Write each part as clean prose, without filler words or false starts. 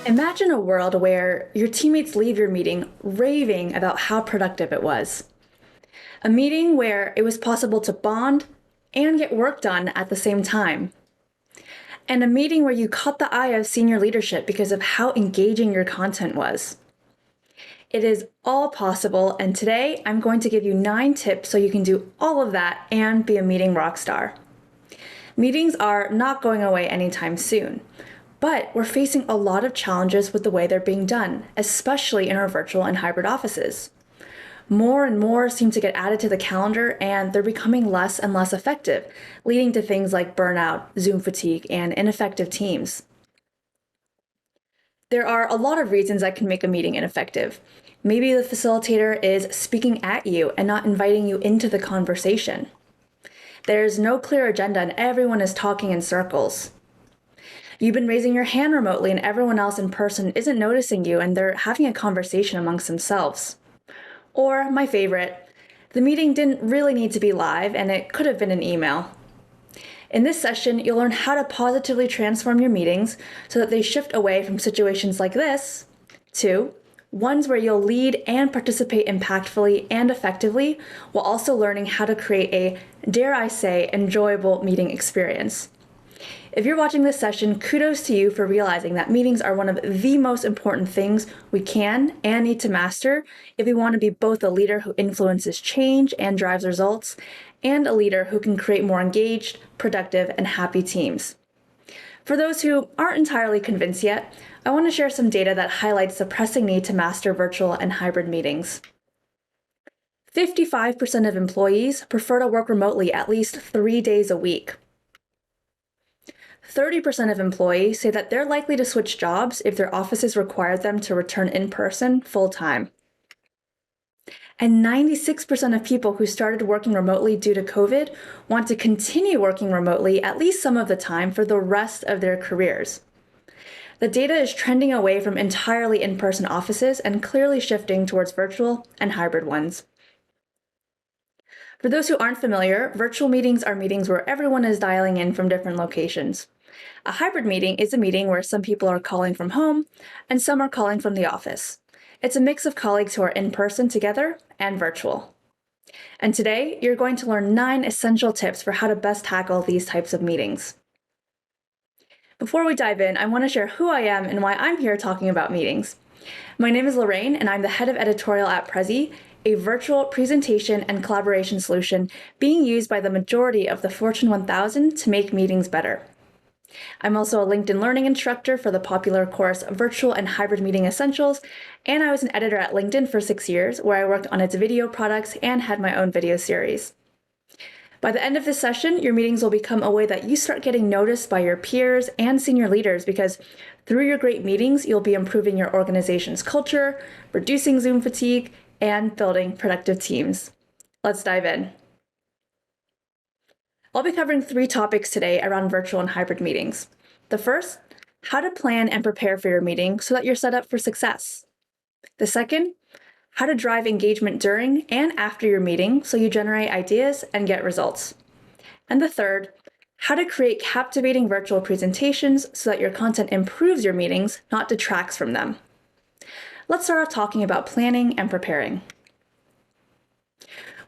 Imagine a world where your teammates leave your meeting raving about how productive it was. A meeting where it was possible to bond and get work done at the same time. And a meeting where you caught the eye of senior leadership because of how engaging your content was. It is all possible, and today I'm going to give you 9 tips so you can do all of that and be a meeting rock star. Meetings are not going away anytime soon, but we're facing a lot of challenges with the way they're being done, especially in our virtual and hybrid offices. More and more seem to get added to the calendar, and they're becoming less and less effective, leading to things like burnout, Zoom fatigue, and ineffective teams. There are a lot of reasons that can make a meeting ineffective. Maybe the facilitator is speaking at you and not inviting you into the conversation. There's no clear agenda and everyone is talking in circles. You've been raising your hand remotely and everyone else in person isn't noticing you and they're having a conversation amongst themselves. Or, my favorite, the meeting didn't really need to be live and it could have been an email. In this session, you'll learn how to positively transform your meetings so that they shift away from situations like this to ones where you'll lead and participate impactfully and effectively, while also learning how to create a, dare I say, enjoyable meeting experience. If you're watching this session, kudos to you for realizing that meetings are one of the most important things we can and need to master if we want to be both a leader who influences change and drives results, and a leader who can create more engaged, productive, and happy teams. For those who aren't entirely convinced yet, I want to share some data that highlights the pressing need to master virtual and hybrid meetings. 55% of employees prefer to work remotely at least 3 days a week. 30% of employees say that they're likely to switch jobs if their offices require them to return in person full-time. And 96% of people who started working remotely due to COVID want to continue working remotely at least some of the time for the rest of their careers. The data is trending away from entirely in-person offices and clearly shifting towards virtual and hybrid ones. For those who aren't familiar, virtual meetings are meetings where everyone is dialing in from different locations. A hybrid meeting is a meeting where some people are calling from home and some are calling from the office. It's a mix of colleagues who are in person together and virtual. And today, you're going to learn 9 essential tips for how to best tackle these types of meetings. Before we dive in, I want to share who I am and why I'm here talking about meetings. My name is Lorraine, and I'm the head of Editorial at Prezi, a virtual presentation and collaboration solution being used by the majority of the Fortune 1000 to make meetings better. I'm also a LinkedIn Learning instructor for the popular course Virtual and Hybrid Meeting Essentials, and I was an editor at LinkedIn for 6 years, where I worked on its video products and had my own video series. By the end of this session, your meetings will become a way that you start getting noticed by your peers and senior leaders, because through your great meetings, you'll be improving your organization's culture, reducing Zoom fatigue, and building productive teams. Let's dive in. I'll be covering 3 topics today around virtual and hybrid meetings. The first, how to plan and prepare for your meeting so that you're set up for success. The second, how to drive engagement during and after your meeting so you generate ideas and get results. And the third, how to create captivating virtual presentations so that your content improves your meetings, not detracts from them. Let's start off talking about planning and preparing.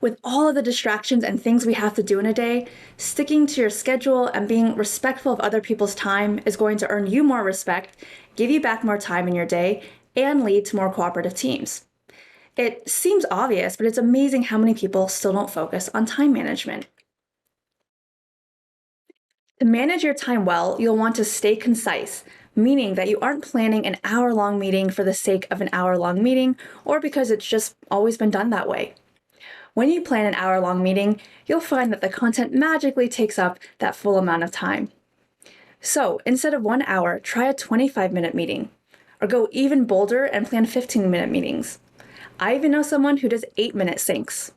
With all of the distractions and things we have to do in a day, sticking to your schedule and being respectful of other people's time is going to earn you more respect, give you back more time in your day, and lead to more cooperative teams. It seems obvious, but it's amazing how many people still don't focus on time management. To manage your time well, you'll want to stay concise, meaning that you aren't planning an hour-long meeting for the sake of an hour-long meeting or because it's just always been done that way. When you plan an hour-long meeting, you'll find that the content magically takes up that full amount of time. So instead of 1 hour, try a 25-minute meeting, or go even bolder and plan 15-minute meetings. I even know someone who does 8-minute syncs.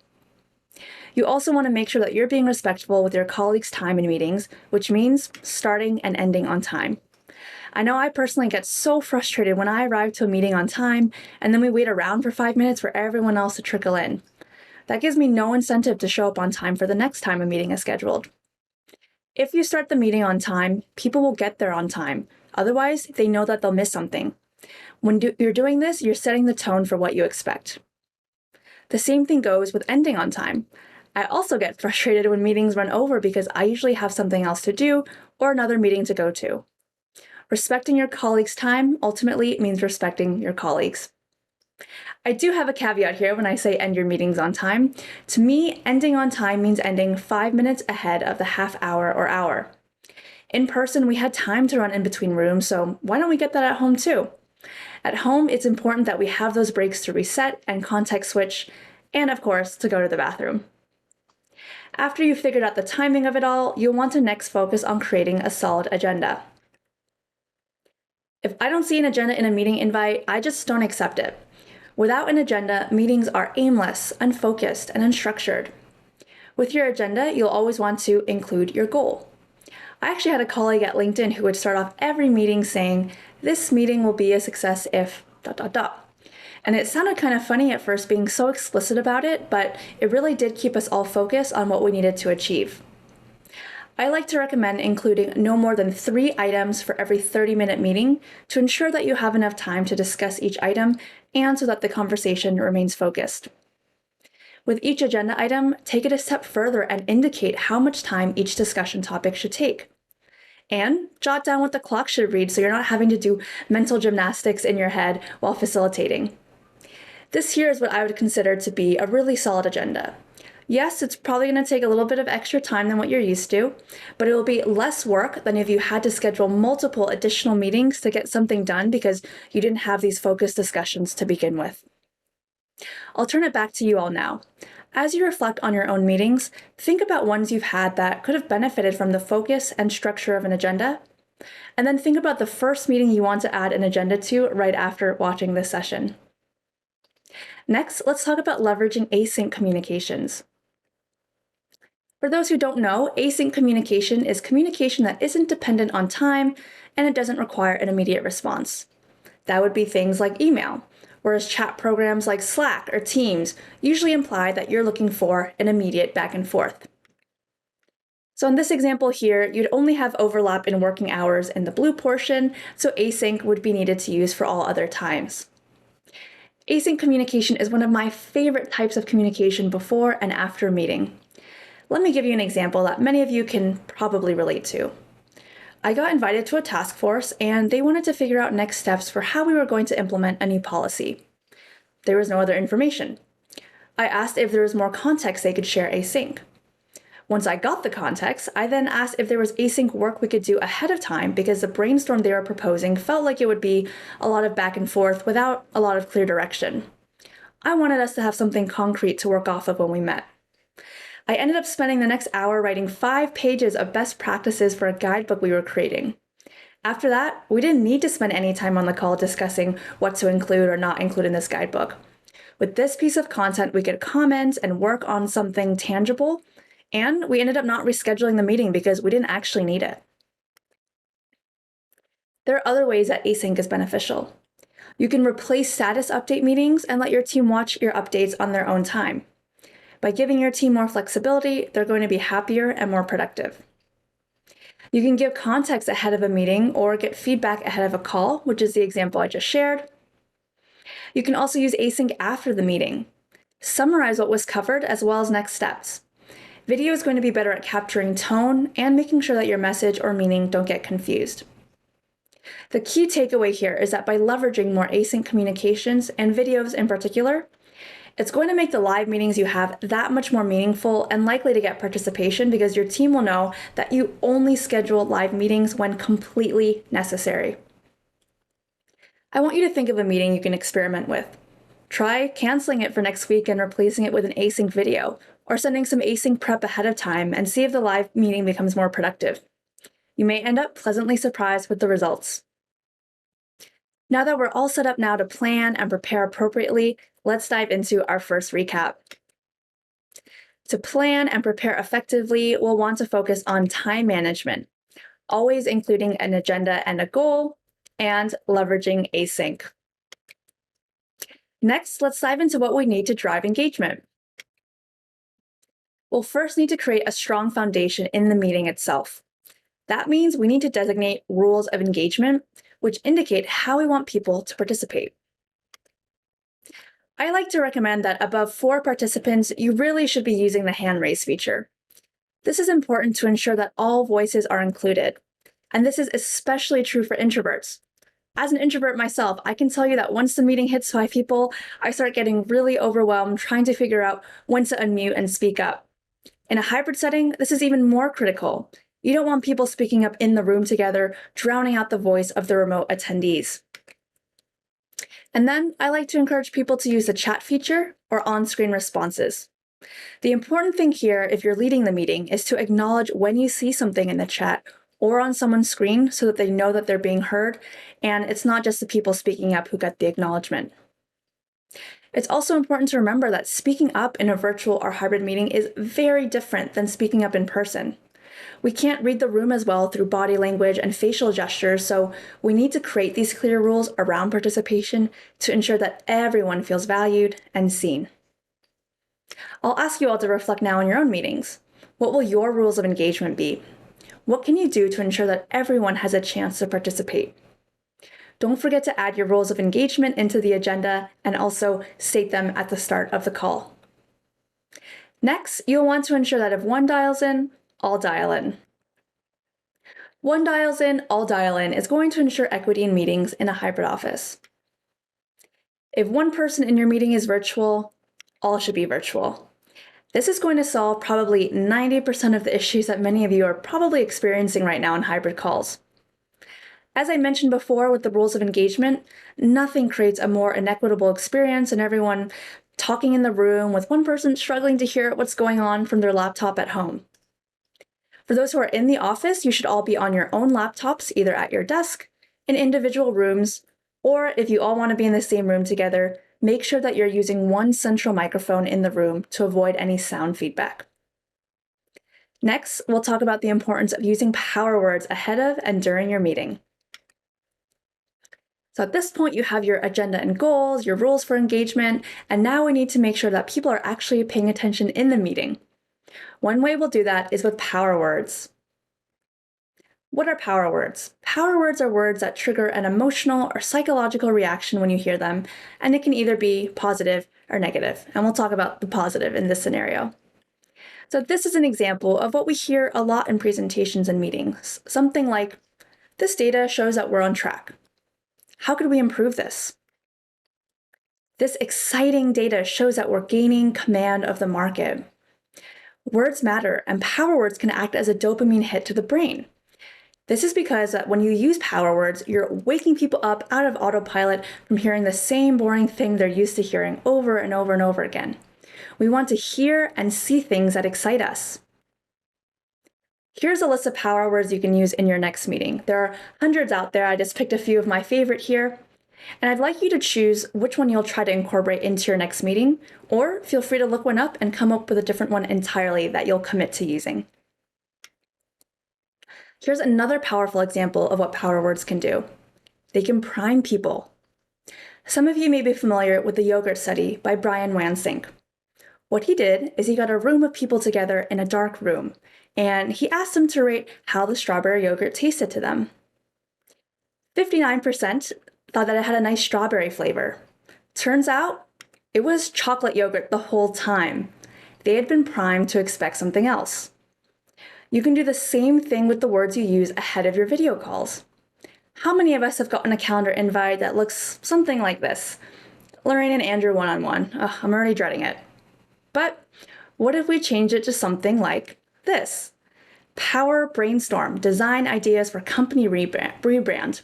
You also want to make sure that you're being respectful with your colleagues' time in meetings, which means starting and ending on time. I know I personally get so frustrated when I arrive to a meeting on time and then we wait around for 5 minutes for everyone else to trickle in. That gives me no incentive to show up on time for the next time a meeting is scheduled. If you start the meeting on time, people will get there on time. Otherwise, they know that they'll miss something. When you're doing this, you're setting the tone for what you expect. The same thing goes with ending on time. I also get frustrated when meetings run over because I usually have something else to do or another meeting to go to. Respecting your colleagues' time ultimately means respecting your colleagues. I do have a caveat here when I say end your meetings on time. To me, ending on time means ending 5 minutes ahead of the half hour or hour. In person, we had time to run in between rooms, so why don't we get that at home too? At home, it's important that we have those breaks to reset and context switch, and of course, to go to the bathroom. After you've figured out the timing of it all, you'll want to next focus on creating a solid agenda. If I don't see an agenda in a meeting invite, I just don't accept it. Without an agenda, meetings are aimless, unfocused, and unstructured. With your agenda, you'll always want to include your goal. I actually had a colleague at LinkedIn who would start off every meeting saying, "This meeting will be a success if ... And it sounded kind of funny at first being so explicit about it, but it really did keep us all focused on what we needed to achieve. I like to recommend including no more than 3 items for every 30-minute meeting to ensure that you have enough time to discuss each item and so that the conversation remains focused. With each agenda item, take it a step further and indicate how much time each discussion topic should take. And jot down what the clock should read so you're not having to do mental gymnastics in your head while facilitating. This here is what I would consider to be a really solid agenda. Yes, it's probably going to take a little bit of extra time than what you're used to, but it will be less work than if you had to schedule multiple additional meetings to get something done because you didn't have these focused discussions to begin with. I'll turn it back to you all now. As you reflect on your own meetings, think about ones you've had that could have benefited from the focus and structure of an agenda, and then think about the first meeting you want to add an agenda to right after watching this session. Next, let's talk about leveraging async communications. For those who don't know, async communication is communication that isn't dependent on time and it doesn't require an immediate response. That would be things like email, whereas chat programs like Slack or Teams usually imply that you're looking for an immediate back and forth. So in this example here, you'd only have overlap in working hours in the blue portion, so async would be needed to use for all other times. Async communication is one of my favorite types of communication before and after a meeting. Let me give you an example that many of you can probably relate to. I got invited to a task force and they wanted to figure out next steps for how we were going to implement a new policy. There was no other information. I asked if there was more context they could share async. Once I got the context, I then asked if there was async work we could do ahead of time because the brainstorm they were proposing felt like it would be a lot of back and forth without a lot of clear direction. I wanted us to have something concrete to work off of when we met. I ended up spending the next hour writing 5 pages of best practices for a guidebook we were creating. After that, we didn't need to spend any time on the call discussing what to include or not include in this guidebook. With this piece of content, we could comment and work on something tangible, and we ended up not rescheduling the meeting because we didn't actually need it. There are other ways that async is beneficial. You can replace status update meetings and let your team watch your updates on their own time. By giving your team more flexibility, they're going to be happier and more productive. You can give context ahead of a meeting or get feedback ahead of a call, which is the example I just shared. You can also use async after the meeting. Summarize what was covered as well as next steps. Video is going to be better at capturing tone and making sure that your message or meaning don't get confused. The key takeaway here is that by leveraging more async communications and videos in particular, it's going to make the live meetings you have that much more meaningful and likely to get participation because your team will know that you only schedule live meetings when completely necessary. I want you to think of a meeting you can experiment with. Try canceling it for next week and replacing it with an async video, or sending some async prep ahead of time and see if the live meeting becomes more productive. You may end up pleasantly surprised with the results. Now that we're all set up now to plan and prepare appropriately, let's dive into our first recap. To plan and prepare effectively, we'll want to focus on time management, always including an agenda and a goal, and leveraging async. Next, let's dive into what we need to drive engagement. We'll first need to create a strong foundation in the meeting itself. That means we need to designate rules of engagement, which indicate how we want people to participate. I like to recommend that above 4 participants, you really should be using the hand raise feature. This is important to ensure that all voices are included, and this is especially true for introverts. As an introvert myself, I can tell you that once the meeting hits 5 people, I start getting really overwhelmed trying to figure out when to unmute and speak up. In a hybrid setting, this is even more critical. You don't want people speaking up in the room together, drowning out the voice of the remote attendees. And then I like to encourage people to use the chat feature or on-screen responses. The important thing here, if you're leading the meeting, is to acknowledge when you see something in the chat or on someone's screen so that they know that they're being heard, and it's not just the people speaking up who get the acknowledgement. It's also important to remember that speaking up in a virtual or hybrid meeting is very different than speaking up in person. We can't read the room as well through body language and facial gestures, so we need to create these clear rules around participation to ensure that everyone feels valued and seen. I'll ask you all to reflect now on your own meetings. What will your rules of engagement be? What can you do to ensure that everyone has a chance to participate? Don't forget to add your rules of engagement into the agenda and also state them at the start of the call. Next, you'll want to ensure that if one dials in, all dial in. One dials in, all dial in is going to ensure equity in meetings in a hybrid office. If one person in your meeting is virtual, all should be virtual. This is going to solve probably 90% of the issues that many of you are probably experiencing right now in hybrid calls. As I mentioned before with the rules of engagement, nothing creates a more inequitable experience and everyone talking in the room with one person struggling to hear what's going on from their laptop at home. For those who are in the office, you should all be on your own laptops, either at your desk, in individual rooms, or if you all want to be in the same room together, make sure that you're using one central microphone in the room to avoid any sound feedback. Next, we'll talk about the importance of using power words ahead of and during your meeting. So at this point, you have your agenda and goals, your rules for engagement, and now we need to make sure that people are actually paying attention in the meeting. One way we'll do that is with power words. What are power words? Power words are words that trigger an emotional or psychological reaction when you hear them, and it can either be positive or negative, and we'll talk about the positive in this scenario. So this is an example of what we hear a lot in presentations and meetings, something like, "This data shows that we're on track. How could we improve this? This exciting data shows that we're gaining command of the market." Words matter, and power words can act as a dopamine hit to the brain. This is because when you use power words, you're waking people up out of autopilot from hearing the same boring thing they're used to hearing over and over and over again. We want to hear and see things that excite us. Here's a list of power words you can use in your next meeting. There are hundreds out there. I just picked a few of my favorite here. And I'd like you to choose which one you'll try to incorporate into your next meeting, or feel free to look one up and come up with a different one entirely that you'll commit to using. Here's another powerful example of what power words can do. They can prime people. Some of you may be familiar with the yogurt study by Brian Wansink. What he did is he got a room of people together in a dark room, and he asked them to rate how the strawberry yogurt tasted to them. 59% thought that it had a nice strawberry flavor. Turns out, it was chocolate yogurt the whole time. They had been primed to expect something else. You can do the same thing with the words you use ahead of your video calls. How many of us have gotten a calendar invite that looks something like this? Lorraine and Andrew one-on-one. I'm already dreading it. But what if we change it to something like this? Power Brainstorm, design ideas for company rebrand.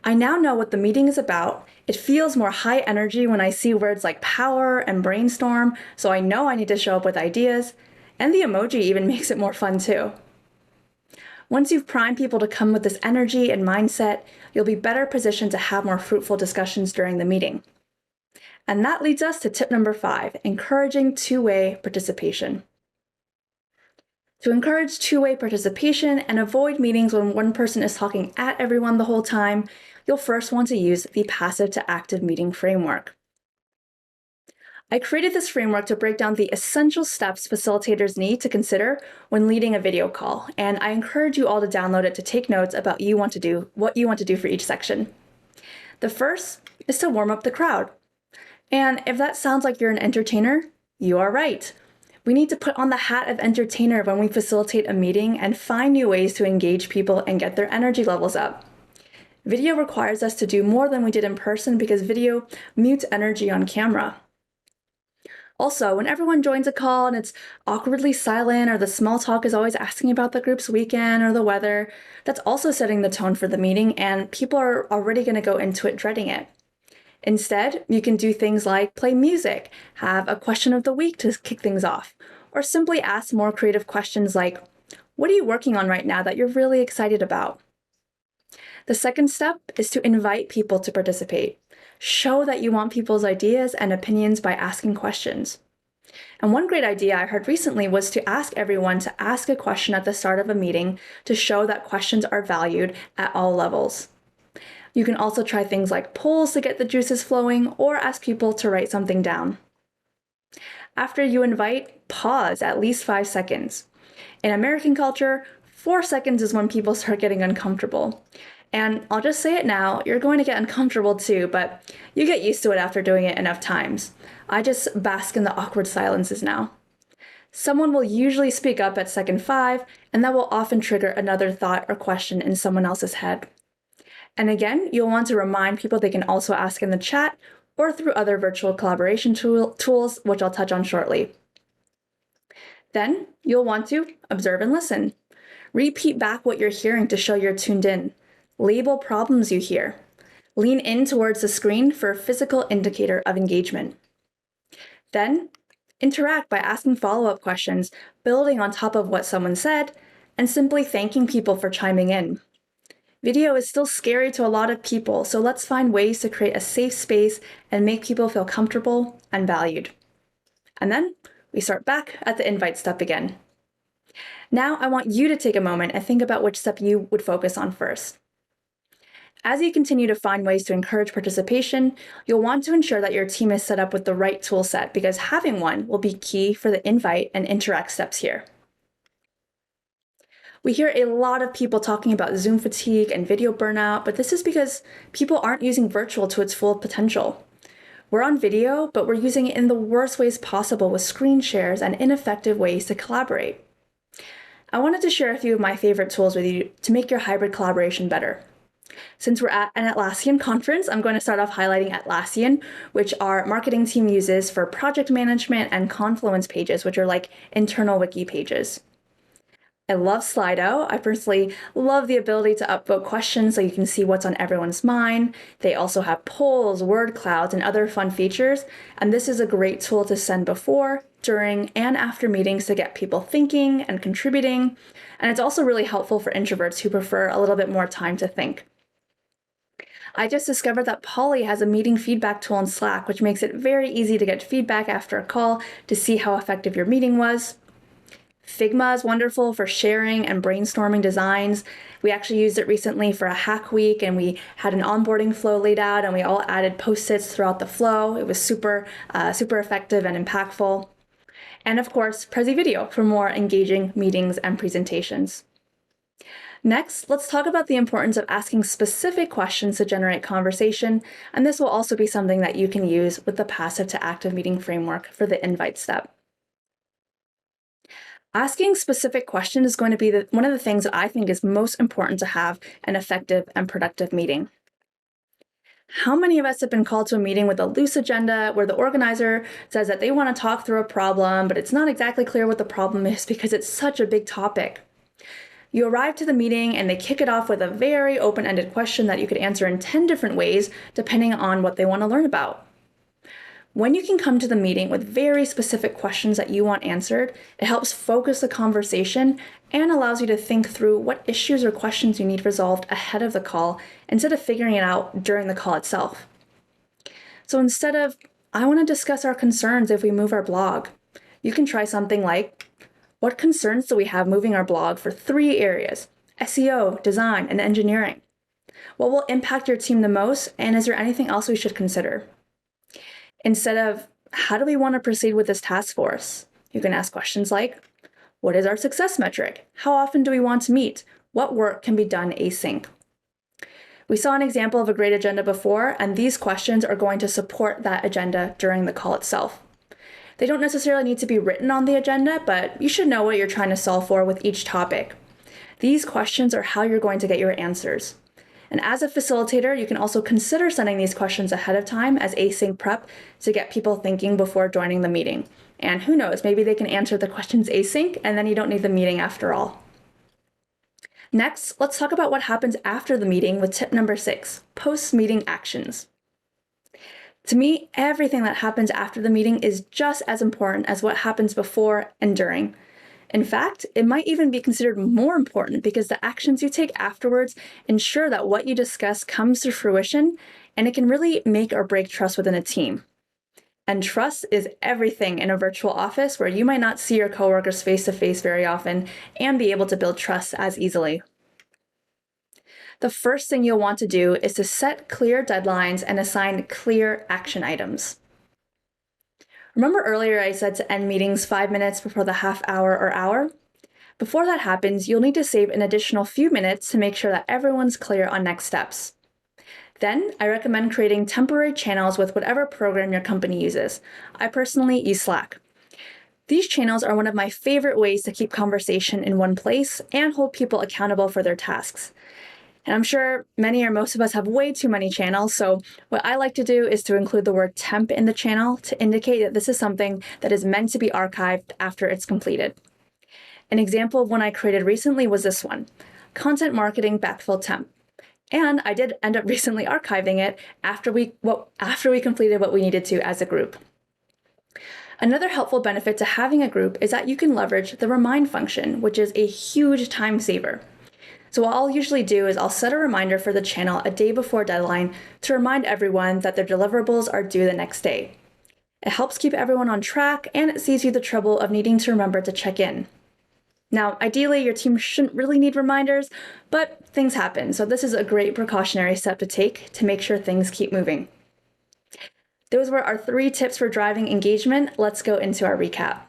I now know what the meeting is about. It feels more high energy when I see words like power and brainstorm, so I know I need to show up with ideas, and the emoji even makes it more fun too. Once you've primed people to come with this energy and mindset, you'll be better positioned to have more fruitful discussions during the meeting. And that leads us to tip number 5, encouraging two-way participation. To encourage two-way participation and avoid meetings when one person is talking at everyone the whole time, you'll first want to use the passive to active meeting framework. I created this framework to break down the essential steps facilitators need to consider when leading a video call, and I encourage you all to download it to take notes about what you want to do for each section. The first is to warm up the crowd. And if that sounds like you're an entertainer, you are right. We need to put on the hat of entertainer when we facilitate a meeting and find new ways to engage people and get their energy levels up. Video requires us to do more than we did in person because video mutes energy on camera. Also, when everyone joins a call and it's awkwardly silent or the small talk is always asking about the group's weekend or the weather, that's also setting the tone for the meeting and people are already going to go into it dreading it. Instead, you can do things like play music, have a question of the week to kick things off, or simply ask more creative questions like, what are you working on right now that you're really excited about? The second step is to invite people to participate. Show that you want people's ideas and opinions by asking questions. And one great idea I heard recently was to ask everyone to ask a question at the start of a meeting to show that questions are valued at all levels. You can also try things like polls to get the juices flowing or ask people to write something down. After you invite, pause at least 5 seconds. In American culture, 4 seconds is when people start getting uncomfortable. And I'll just say it now, you're going to get uncomfortable too, but you get used to it after doing it enough times. I just bask in the awkward silences now. Someone will usually speak up at second 5, and that will often trigger another thought or question in someone else's head. And again, you'll want to remind people they can also ask in the chat or through other virtual collaboration tools, which I'll touch on shortly. Then you'll want to observe and listen. Repeat back what you're hearing to show you're tuned in. Label problems you hear. Lean in towards the screen for a physical indicator of engagement. Then, interact by asking follow-up questions, building on top of what someone said, and simply thanking people for chiming in. Video is still scary to a lot of people, so let's find ways to create a safe space and make people feel comfortable and valued. And then we start back at the invite step again. Now I want you to take a moment and think about which step you would focus on first. As you continue to find ways to encourage participation, you'll want to ensure that your team is set up with the right tool set because having one will be key for the invite and interact steps here. We hear a lot of people talking about Zoom fatigue and video burnout, but this is because people aren't using virtual to its full potential. We're on video, but we're using it in the worst ways possible with screen shares and ineffective ways to collaborate. I wanted to share a few of my favorite tools with you to make your hybrid collaboration better. Since we're at an Atlassian conference, I'm going to start off highlighting Atlassian, which our marketing team uses for project management, and Confluence pages, which are like internal wiki pages. I love Slido. I personally love the ability to upvote questions so you can see what's on everyone's mind. They also have polls, word clouds, and other fun features. And this is a great tool to send before, during, and after meetings to get people thinking and contributing. And it's also really helpful for introverts who prefer a little bit more time to think. I just discovered that Polly has a meeting feedback tool in Slack, which makes it very easy to get feedback after a call to see how effective your meeting was. Figma is wonderful for sharing and brainstorming designs. We actually used it recently for a hack week, and we had an onboarding flow laid out, and we all added post-its throughout the flow. It was super effective and impactful. And of course, Prezi Video for more engaging meetings and presentations. Next, let's talk about the importance of asking specific questions to generate conversation, and this will also be something that you can use with the passive to active meeting framework for the invite step. Asking specific questions is going to be one of the things that I think is most important to have an effective and productive meeting. How many of us have been called to a meeting with a loose agenda where the organizer says that they want to talk through a problem, but it's not exactly clear what the problem is because it's such a big topic? You arrive to the meeting and they kick it off with a very open-ended question that you could answer in 10 different ways depending on what they want to learn about. When you can come to the meeting with very specific questions that you want answered, it helps focus the conversation and allows you to think through what issues or questions you need resolved ahead of the call instead of figuring it out during the call itself. So instead of, I want to discuss our concerns if we move our blog, you can try something like, what concerns do we have moving our blog for 3 areas: SEO, design, and engineering? What will impact your team the most, and is there anything else we should consider? Instead of, how do we want to proceed with this task force? You can ask questions like, what is our success metric? How often do we want to meet? What work can be done async? We saw an example of a great agenda before, and these questions are going to support that agenda during the call itself. They don't necessarily need to be written on the agenda, but you should know what you're trying to solve for with each topic. These questions are how you're going to get your answers. And as a facilitator, you can also consider sending these questions ahead of time as async prep to get people thinking before joining the meeting. And who knows, maybe they can answer the questions async and then you don't need the meeting after all. Next, let's talk about what happens after the meeting with tip number 6, post-meeting actions. To me, everything that happens after the meeting is just as important as what happens before and during. In fact, it might even be considered more important because the actions you take afterwards ensure that what you discuss comes to fruition, and it can really make or break trust within a team. And trust is everything in a virtual office where you might not see your coworkers face to face very often and be able to build trust as easily. The first thing you'll want to do is to set clear deadlines and assign clear action items. Remember earlier I said to end meetings 5 minutes before the half hour or hour? Before that happens, you'll need to save an additional few minutes to make sure that everyone's clear on next steps. Then, I recommend creating temporary channels with whatever program your company uses. I personally use Slack. These channels are one of my favorite ways to keep conversation in one place and hold people accountable for their tasks. And I'm sure many or most of us have way too many channels, so what I like to do is to include the word temp in the channel to indicate that this is something that is meant to be archived after it's completed. An example of one I created recently was this one, Content Marketing Backfill Temp. And I did end up recently archiving it after we completed what we needed to as a group. Another helpful benefit to having a group is that you can leverage the remind function, which is a huge time saver. So what I'll usually do is I'll set a reminder for the channel a day before deadline to remind everyone that their deliverables are due the next day. It helps keep everyone on track and it saves you the trouble of needing to remember to check in. Now, ideally, your team shouldn't really need reminders, but things happen, so this is a great precautionary step to take to make sure things keep moving. Those were our 3 tips for driving engagement. Let's go into our recap.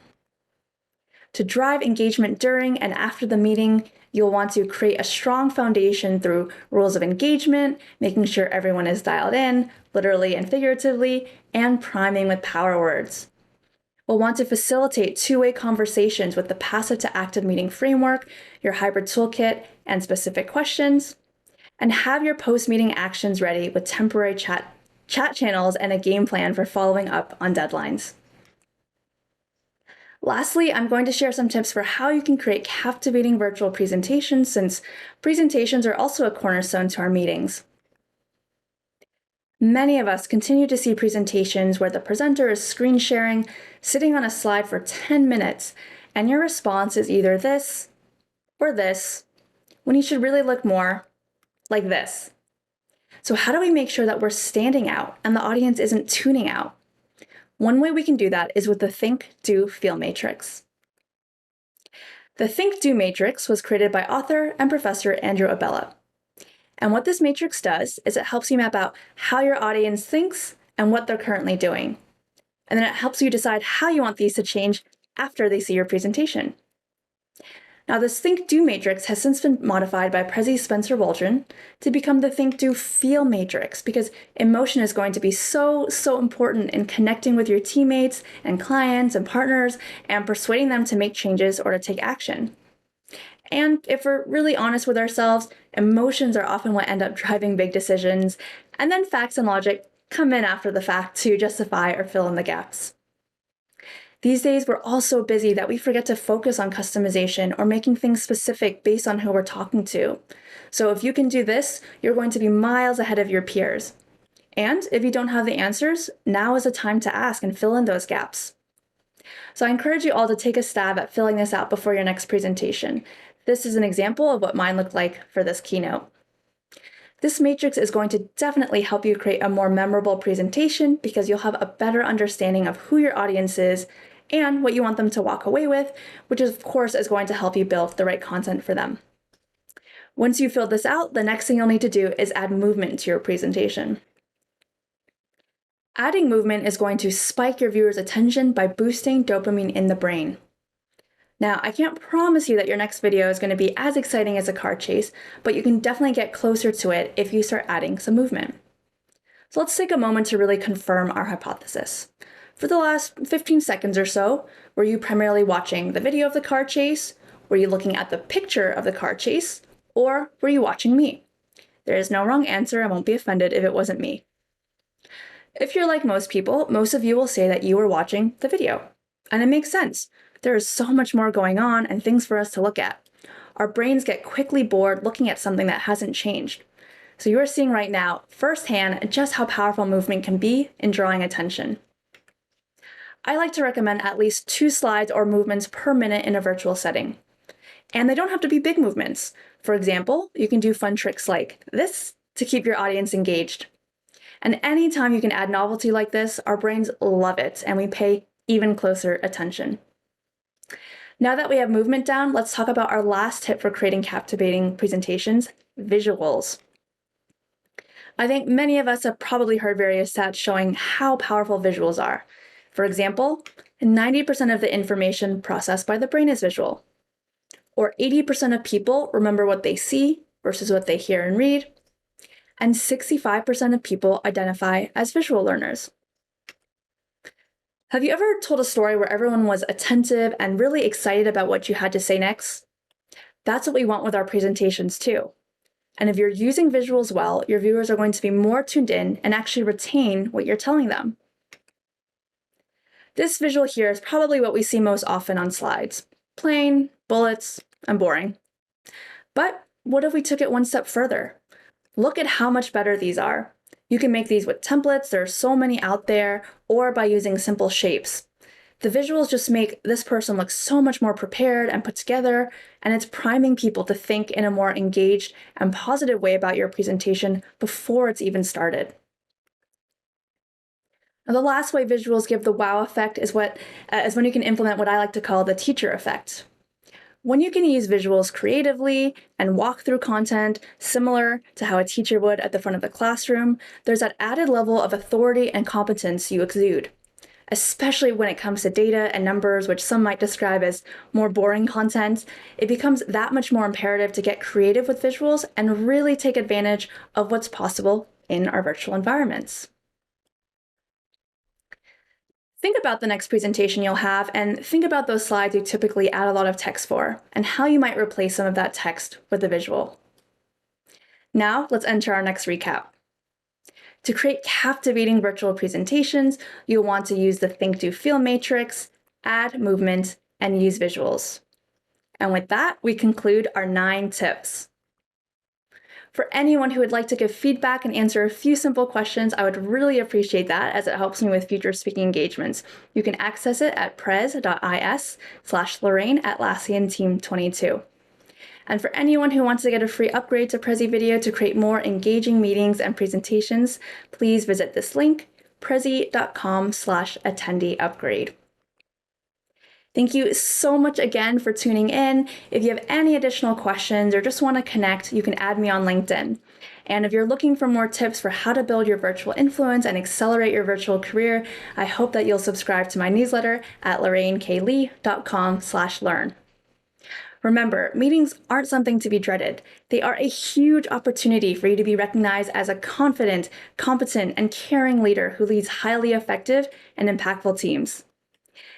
To drive engagement during and after the meeting, you'll want to create a strong foundation through rules of engagement, making sure everyone is dialed in, literally and figuratively, and priming with power words. We'll want to facilitate two-way conversations with the passive to active meeting framework, your hybrid toolkit, and specific questions, and have your post-meeting actions ready with temporary chat channels and a game plan for following up on deadlines. Lastly, I'm going to share some tips for how you can create captivating virtual presentations, since presentations are also a cornerstone to our meetings. Many of us continue to see presentations where the presenter is screen sharing, sitting on a slide for 10 minutes, and your response is either this or this, when you should really look more like this. So how do we make sure that we're standing out and the audience isn't tuning out? One way we can do that is with the Think, Do, Feel matrix. The Think, Do matrix was created by author and professor Andrew Abella. And what this matrix does is it helps you map out how your audience thinks and what they're currently doing. And then it helps you decide how you want these to change after they see your presentation. Now, this Think Do matrix has since been modified by Prezi Spencer Waldron to become the Think Do Feel matrix, because emotion is going to be so important in connecting with your teammates and clients and partners and persuading them to make changes or to take action. And if we're really honest with ourselves, emotions are often what end up driving big decisions, and then facts and logic come in after the fact to justify or fill in the gaps. These days, we're all so busy that we forget to focus on customization or making things specific based on who we're talking to. So if you can do this, you're going to be miles ahead of your peers. And if you don't have the answers, now is the time to ask and fill in those gaps. So I encourage you all to take a stab at filling this out before your next presentation. This is an example of what mine looked like for this keynote. This matrix is going to definitely help you create a more memorable presentation because you'll have a better understanding of who your audience is and what you want them to walk away with, which of course is going to help you build the right content for them. Once you fill this out, the next thing you'll need to do is add movement to your presentation. Adding movement is going to spike your viewer's attention by boosting dopamine in the brain. Now, I can't promise you that your next video is going to be as exciting as a car chase, but you can definitely get closer to it if you start adding some movement. So let's take a moment to really confirm our hypothesis. For the last 15 seconds or so, were you primarily watching the video of the car chase? Were you looking at the picture of the car chase? Or were you watching me? There is no wrong answer. I won't be offended if it wasn't me. If you're like most people, most of you will say that you were watching the video. And it makes sense. There is so much more going on and things for us to look at. Our brains get quickly bored looking at something that hasn't changed. So you are seeing right now, firsthand, just how powerful movement can be in drawing attention. I like to recommend at least 2 slides or movements per minute in a virtual setting. And they don't have to be big movements. For example, you can do fun tricks like this to keep your audience engaged. And anytime you can add novelty like this, our brains love it and we pay even closer attention. Now that we have movement down, let's talk about our last tip for creating captivating presentations, visuals. I think many of us have probably heard various stats showing how powerful visuals are. For example, 90% of the information processed by the brain is visual. Or 80% of people remember what they see versus what they hear and read. And 65% of people identify as visual learners. Have you ever told a story where everyone was attentive and really excited about what you had to say next? That's what we want with our presentations too. And if you're using visuals well, your viewers are going to be more tuned in and actually retain what you're telling them. This visual here is probably what we see most often on slides. Plain, bullets, and boring. But what if we took it one step further? Look at how much better these are. You can make these with templates, there are so many out there, or by using simple shapes. The visuals just make this person look so much more prepared and put together, and it's priming people to think in a more engaged and positive way about your presentation before it's even started. Now, the last way visuals give the wow effect is when you can implement what I like to call the teacher effect. When you can use visuals creatively and walk through content similar to how a teacher would at the front of the classroom, there's that added level of authority and competence you exude, especially when it comes to data and numbers, which some might describe as more boring content. It becomes that much more imperative to get creative with visuals and really take advantage of what's possible in our virtual environments. Think about the next presentation you'll have and think about those slides you typically add a lot of text for and how you might replace some of that text with a visual. Now, let's enter our next recap. To create captivating virtual presentations, you'll want to use the Think, Do, Feel matrix, add movement, and use visuals. And with that, we conclude our 9 tips. For anyone who would like to give feedback and answer a few simple questions, I would really appreciate that as it helps me with future speaking engagements. You can access it at prez.is/Lorraine Atlassian Team 22. And for anyone who wants to get a free upgrade to Prezi Video to create more engaging meetings and presentations, please visit this link, prezi.com/attendee-upgrade. Thank you so much again for tuning in. If you have any additional questions or just want to connect, you can add me on LinkedIn. And if you're looking for more tips for how to build your virtual influence and accelerate your virtual career, I hope that you'll subscribe to my newsletter at lorraineklee.com/learn. Remember, meetings aren't something to be dreaded. They are a huge opportunity for you to be recognized as a confident, competent, and caring leader who leads highly effective and impactful teams.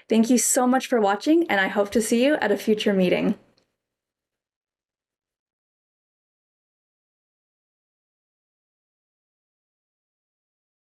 Thank you so much for watching, and I hope to see you at a future meeting.